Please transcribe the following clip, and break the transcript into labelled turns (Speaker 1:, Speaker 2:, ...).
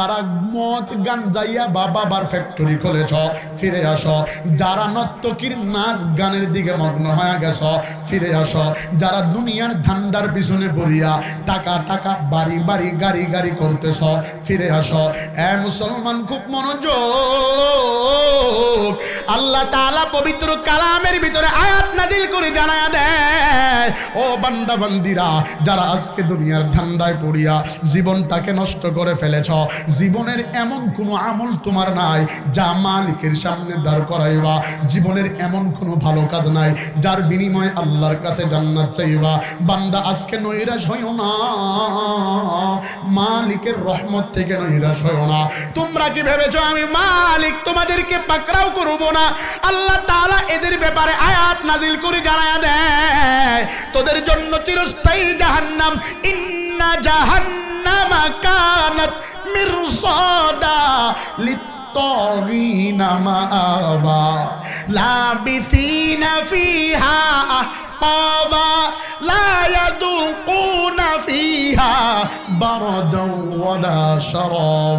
Speaker 1: যারা মদ গাঞ্জাইয়া বাবার ফ্যাক্টরি খুলেছ ফিরে আসো, যারা নর্তকীর নাচ গানের দিকে মগ্ন হয়ে গেছ ফিরে আসো, যারা দুনিয়ার ধান্দার পিছনে পড়িয়া টাকা টাকা বাড়ি বাড়ি গাড়ি গাড়ি করতেছ ফিরে আসো। এ মুসলমান খুব মনোযোগ, আল্লাহ তাআলা পবিত্র কালামের ভিতরে আয়াত নাজিল করে জানায়া দেয়, ও বান্দা বান্দিরা, যারা আজকে দুনিয়ার ধান্দায় পড়িয়া জীবনটাকে নষ্ট করে ফেলেছ, জীবনের এমন কোনো আমল তোমার নাই যা মালিকের সামনে দাঁড় করাইবা, জীবনের এমন কোনো ভালো কাজ নাই যার বিনিময়ে আল্লাহর কাছে জান্নাত চাইবা। বান্দা আজকে নৈরাশ হইও না, মালিকের রহমত থেকে নৈরাশ হইও না। তোমরা কি ভেবেছো আমি মালিক তোমাদেরকে পাকড়াও করব না? আল্লাহ তাআলা এদের ব্যাপারে আয়াত নাজিল করে জানায়া দেয়, তোদের জন্য চিরস্থায়ী জাহান্নাম, ইন্না জাহান্নামা কানাত মিরসাদা লিত্তাগিনা মাআবা লাবিসিনা ফিহা আহকাবা লা ইয়াযুকুনা ফিহা বারদান ওয়ালা শারাবা।